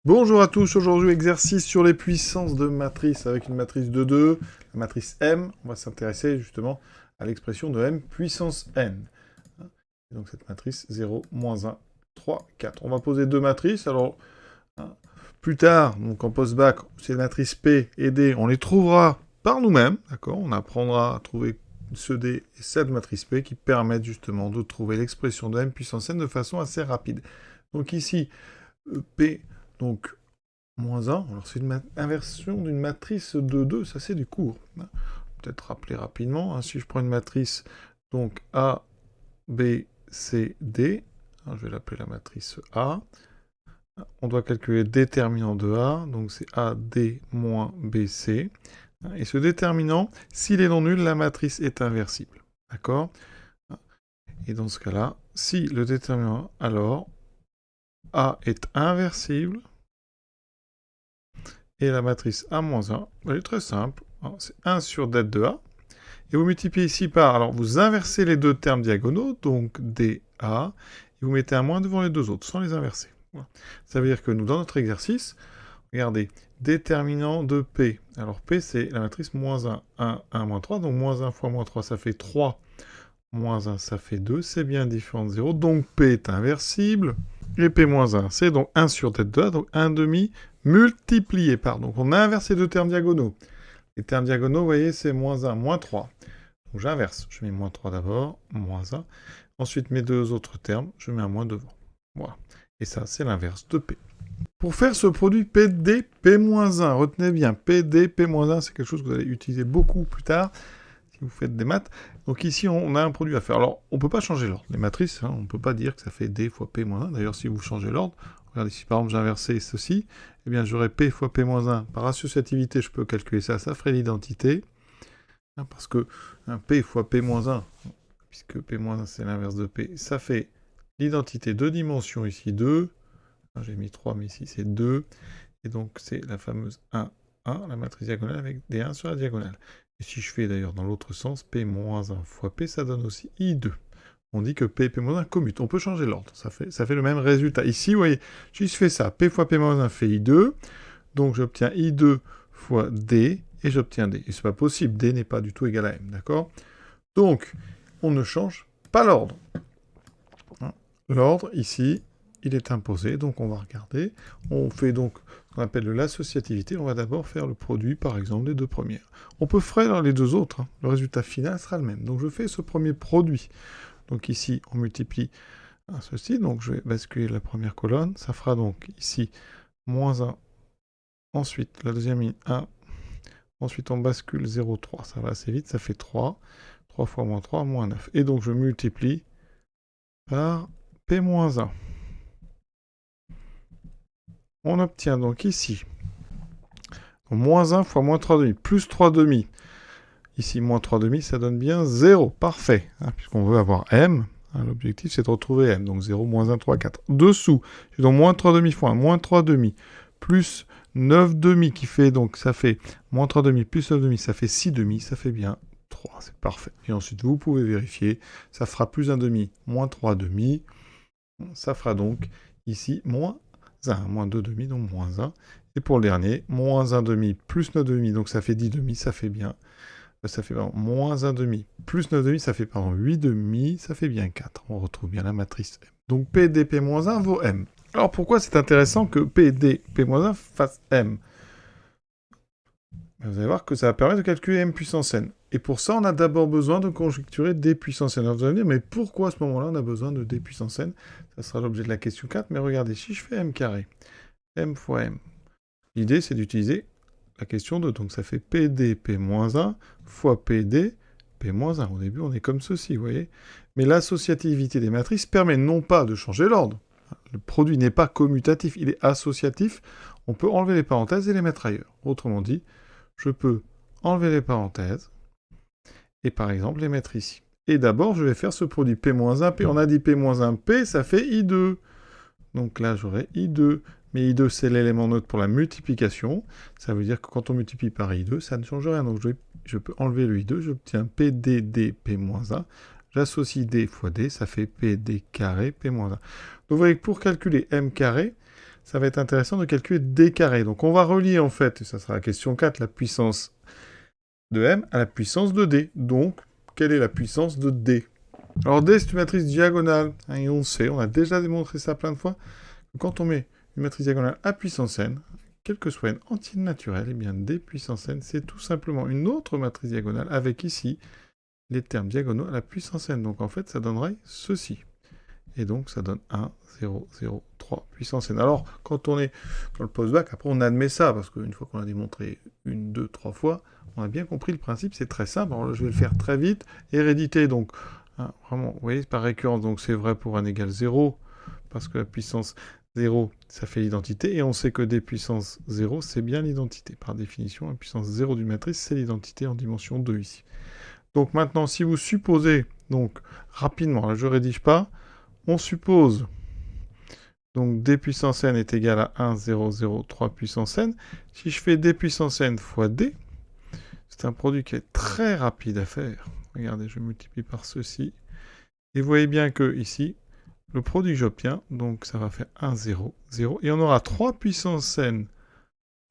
Bonjour à tous, aujourd'hui exercice sur les puissances de matrice avec une matrice de 2, la matrice M. On va s'intéresser justement à l'expression de M puissance n. Et donc cette matrice 0, moins 1, 3, 4. On va poser deux matrices. Alors plus tard, donc en post-bac, ces matrices P et D, on les trouvera par nous-mêmes, d'accord. On apprendra à trouver ce D et cette matrice P qui permettent justement de trouver l'expression de M puissance n de façon assez rapide. Donc ici, P, donc moins 1, alors c'est une inversion d'une matrice de 2, ça c'est du cours. Peut-être rappeler rapidement, hein, si je prends une matrice, donc A, B, C, D, hein, je vais l'appeler la matrice A, on doit calculer le déterminant de A, donc c'est AD moins BC, et ce déterminant, s'il est non nul, la matrice est inversible, d'accord? Et dans ce cas-là, si le déterminant, alors, A est inversible, et la matrice A-1, elle est très simple. C'est 1 sur det de A. Et vous multipliez ici par... Alors, vous inversez les deux termes diagonaux, donc dA, et vous mettez un moins devant les deux autres, sans les inverser. Voilà. Ça veut dire que nous, dans notre exercice, regardez, déterminant de P. Alors, P, c'est la matrice moins 1, 1, 1, moins 3. Donc, moins 1 fois moins 3, ça fait 3. Moins 1, ça fait 2. C'est bien différent de 0. Donc, P est inversible. Et P-1, c'est donc 1 sur det de A, donc 1 demi multiplié par. Donc on a inversé deux termes diagonaux. Les termes diagonaux, vous voyez, c'est moins 1, moins 3. Donc j'inverse. Je mets moins 3 d'abord, moins 1. Ensuite, mes deux autres termes, je mets un moins devant. Voilà. Et ça, c'est l'inverse de P. Pour faire ce produit PD, P-1, retenez bien, PD, P-1, c'est quelque chose que vous allez utiliser beaucoup plus tard si vous faites des maths. Donc ici, on a un produit à faire. Alors, on ne peut pas changer l'ordre. Les matrices, hein, on ne peut pas dire que ça fait D fois P-1. D'ailleurs, si vous changez l'ordre, regardez, si par exemple j'ai inversé ceci, eh bien j'aurais P fois P-1. Par associativité, je peux calculer ça, ça ferait l'identité. Hein, parce que P fois P-1, puisque P-1 c'est l'inverse de P, ça fait l'identité de dimension ici 2. J'ai mis 3, mais ici c'est 2. Et donc c'est la fameuse 1, 1, la matrice diagonale avec des 1 sur la diagonale. Et si je fais d'ailleurs dans l'autre sens, P-1 fois P, ça donne aussi I2. On dit que P et P-1 commutent. On peut changer l'ordre. Ça fait le même résultat. Ici, vous voyez, si je fais ça, P fois P-1 fait I2. Donc j'obtiens I2 fois D, et j'obtiens D. Et c'est pas possible. D n'est pas du tout égal à M, d'accord? Donc, on ne change pas l'ordre. L'ordre, ici, il est imposé, donc on va regarder. On fait donc ce qu'on appelle de l'associativité. On va d'abord faire le produit, par exemple, des deux premières. On peut faire les deux autres. Hein. Le résultat final sera le même. Donc je fais ce premier produit. Donc ici, on multiplie ceci. Donc je vais basculer la première colonne. Ça fera donc ici moins 1. Ensuite, la deuxième ligne 1. Ensuite, on bascule 0,3. Ça va assez vite. Ça fait 3. 3 fois moins 3, moins 9. Et donc je multiplie par P-1. On obtient donc ici moins 1 fois moins 3 demi, plus 3 demi. Ici, moins 3 demi, ça donne bien 0. Parfait. Hein, puisqu'on veut avoir M. Hein, l'objectif, c'est de retrouver M. Donc 0, moins 1, 3, 4. Dessous, j'ai donc moins 3 demi fois 1, moins 3 demi, plus 9 demi, qui fait donc, ça fait moins 3 demi, plus 9 demi, ça fait 6 demi, ça fait bien 3. C'est parfait. Et ensuite, vous pouvez vérifier. Ça fera plus 1 demi, moins 3 demi. Ça fera donc ici moins 1, moins 2 demi, donc moins 1. Et pour le dernier, moins 1 demi, plus 9 demi, donc ça fait 10 demi, ça fait bien. Ça fait moins 1 demi, plus 9 demi, ça fait 8 demi, ça fait bien 4. On retrouve bien la matrice M. Donc PDP-1 vaut M. Alors pourquoi c'est intéressant que PDP-1 fasse M? Vous allez voir que ça va permettre de calculer M puissance n. Et pour ça, on a d'abord besoin de conjecturer D puissance n. Alors vous allez me dire, mais pourquoi à ce moment-là, on a besoin de D puissance n? Ça sera l'objet de la question 4, mais regardez, si je fais M carré, M fois M, l'idée c'est d'utiliser la question 2. Donc ça fait PD P-1 fois PD P-1. Au début, on est comme ceci, vous voyez. Mais l'associativité des matrices permet non pas de changer l'ordre. Le produit n'est pas commutatif, il est associatif. On peut enlever les parenthèses et les mettre ailleurs. Autrement dit, je peux enlever les parenthèses et par exemple les mettre ici. Et d'abord, je vais faire ce produit P-1P. On a dit P-1P, ça fait I2. Donc là, j'aurai I2. Mais I2, c'est l'élément neutre pour la multiplication. Ça veut dire que quand on multiplie par I2, ça ne change rien. Donc je peux enlever le I2, j'obtiens PDD P-1. J'associe D fois D, ça fait PD carré P-1. Donc vous voyez que pour calculer M carré, ça va être intéressant de calculer d carré. Donc on va relier en fait, et ça sera la question 4, la puissance de m à la puissance de d. Donc, quelle est la puissance de d? Alors d, c'est une matrice diagonale, hein, et on sait, on a déjà démontré ça plein de fois, que quand on met une matrice diagonale à puissance n, quelle que soit n entière naturelle, eh bien d puissance n, c'est tout simplement une autre matrice diagonale avec ici les termes diagonaux à la puissance n. Donc en fait, ça donnerait ceci. Et donc ça donne 1, 0, 0, 3 puissance n. Alors, quand on est dans le post-bac, après on admet ça, parce qu'une fois qu'on a démontré 1, 2, 3 fois, on a bien compris le principe, c'est très simple. Alors là, je vais le faire très vite. Hérédité, donc, hein, vraiment, vous voyez, par récurrence, donc c'est vrai pour n égale 0, parce que la puissance 0, ça fait l'identité, et on sait que d puissance 0, c'est bien l'identité. Par définition, la puissance 0 d'une matrice, c'est l'identité en dimension 2 ici. Donc maintenant, si vous supposez, donc rapidement, là je ne rédige pas, on suppose donc d puissance n est égal à 1, 0, 0, 3 puissance n. Si je fais d puissance n fois d, c'est un produit qui est très rapide à faire. Regardez, je multiplie par ceci. Et vous voyez bien que ici, le produit que j'obtiens, donc ça va faire 1, 0, 0. Et on aura 3 puissance n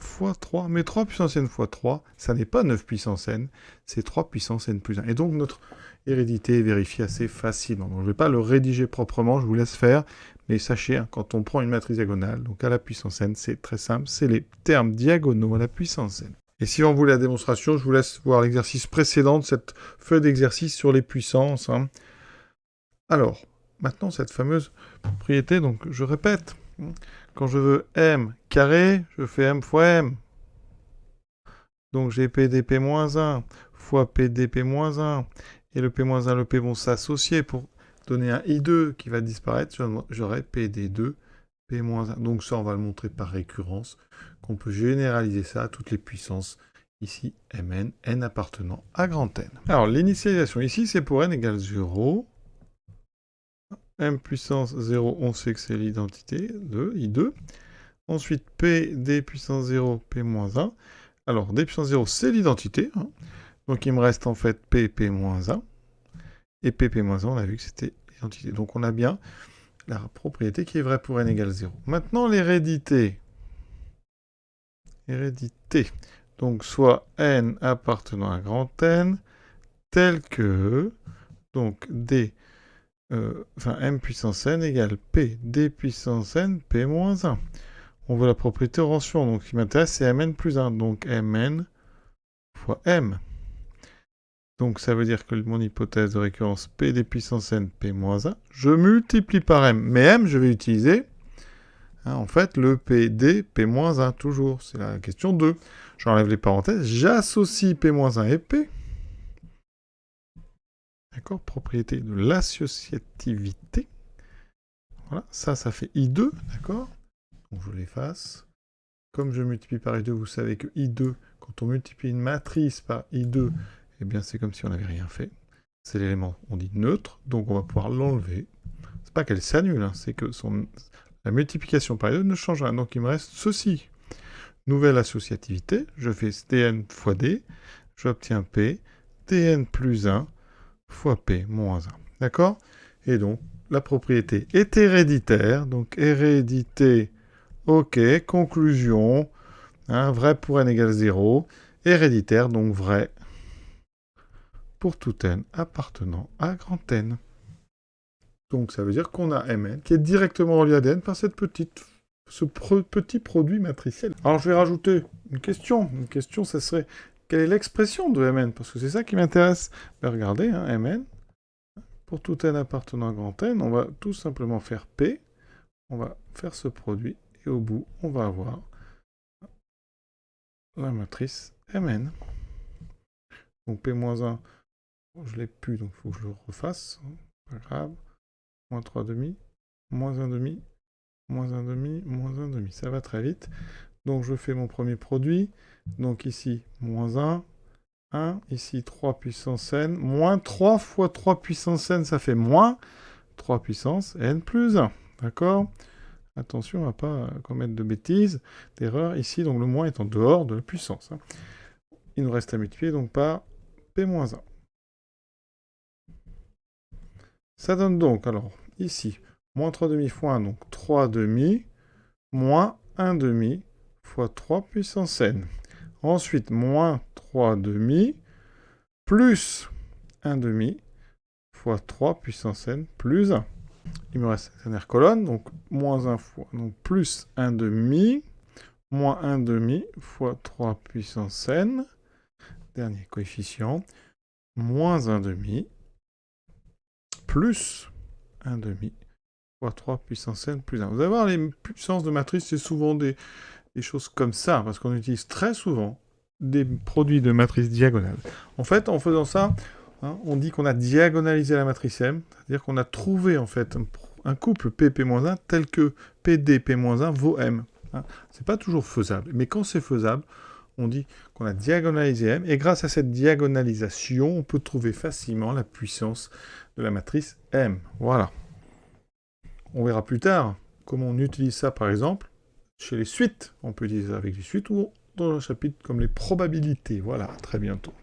fois 3. Mais 3 puissance n fois 3, ça n'est pas 9 puissance n, c'est 3 puissance n plus 1. Et donc notre hérédité est vérifiée assez facilement. Donc je ne vais pas le rédiger proprement, je vous laisse faire. Mais sachez, hein, quand on prend une matrice diagonale, donc à la puissance n, c'est très simple, c'est les termes diagonaux à la puissance n. Et si on voulait la démonstration, je vous laisse voir l'exercice précédent de cette feuille d'exercice sur les puissances. Hein. Alors, maintenant cette fameuse propriété, donc je répète, quand je veux m carré, je fais m fois m. Donc j'ai PDP-1 fois PDP-1. Et le P-1, le P vont s'associer pour donner un I2 qui va disparaître. J'aurai PD2, P-1. Donc ça, on va le montrer par récurrence, qu'on peut généraliser ça à toutes les puissances. Ici, Mn, n appartenant à grand N. Alors, l'initialisation ici, c'est pour n égale 0. M puissance 0, on sait que c'est l'identité de I2. Ensuite, P, D puissance 0, P-1. Alors, D puissance 0, c'est l'identité. Hein. Donc, il me reste en fait P, P-1. Et P, P-1, on a vu que c'était l'identité. Donc, on a bien la propriété qui est vraie pour n égale 0. Maintenant, l'hérédité. Hérédité. Donc, soit n appartenant à grand N, tel que, donc, D, m puissance n égale P, D puissance n, P-1. On veut la propriété Rancion, donc ce qui m'intéresse, c'est Mn plus 1. Donc Mn fois M. Donc ça veut dire que mon hypothèse de récurrence P des puissance n, P-1, je multiplie par M. Mais M, je vais utiliser, hein, en fait, le PD, P-1, toujours. C'est la question 2. J'enlève les parenthèses, j'associe P-1 et P. D'accord, propriété de l'associativité. Voilà, ça fait I2, d'accord. Donc je l'efface. Comme je multiplie par I2, vous savez que I2, quand on multiplie une matrice par I2, eh bien c'est comme si on n'avait rien fait. C'est l'élément, on dit neutre, donc on va pouvoir l'enlever. C'est pas qu'elle s'annule, hein, c'est que la multiplication par I2 ne change rien. Donc il me reste ceci. Nouvelle associativité, je fais Dn fois D, j'obtiens P, Dn plus 1 fois P moins 1. D'accord? Et donc, la propriété est héréditaire, donc hérédité. Ok, conclusion, hein, vrai pour n égale 0, héréditaire, donc vrai pour tout n appartenant à grand N. Donc ça veut dire qu'on a Mn qui est directement relié à Dn par ce petit produit matriciel. Alors je vais rajouter une question. Une question, ça serait, quelle est l'expression de Mn? Parce que c'est ça qui m'intéresse. Ben, regardez, hein, Mn, pour tout n appartenant à grand N, on va tout simplement faire P, on va faire ce produit, et au bout, on va avoir la matrice Mn. Donc P-1, je ne l'ai plus, donc il faut que je le refasse. Pas grave. Moins 3 demi, moins 1 demi, moins 1 demi, moins 1 demi. Ça va très vite. Donc je fais mon premier produit. Donc ici, moins 1, 1. Ici, 3 puissance n. Moins 3 fois 3 puissance n, ça fait moins 3 puissance n plus 1. D'accord? Attention à ne pas commettre de bêtises, d'erreurs ici, donc le moins est en dehors de la puissance. Hein. Il nous reste à multiplier donc par P-1. Ça donne donc, alors, ici, moins 3 demi fois 1, donc 3 demi, moins 1 demi fois 3 puissance n. Ensuite, moins 3 demi plus 1 demi fois 3 puissance n plus 1. Il me reste la dernière colonne, donc moins 1 fois, donc plus 1 demi, moins 1 demi fois 3 puissance n, dernier coefficient, moins 1 demi, plus 1 demi fois 3 puissance n plus 1. Vous allez voir, les puissances de matrice, c'est souvent des choses comme ça, parce qu'on utilise très souvent des produits de matrice diagonale. En fait, en faisant ça, on dit qu'on a diagonalisé la matrice M, c'est-à-dire qu'on a trouvé en fait un couple PP-1 tel que PDP-1 vaut M. C'est pas toujours faisable, mais quand c'est faisable, on dit qu'on a diagonalisé M, et grâce à cette diagonalisation, on peut trouver facilement la puissance de la matrice M. Voilà. On verra plus tard comment on utilise ça, par exemple, chez les suites. On peut utiliser ça avec les suites ou dans un chapitre comme les probabilités. Voilà, à très bientôt.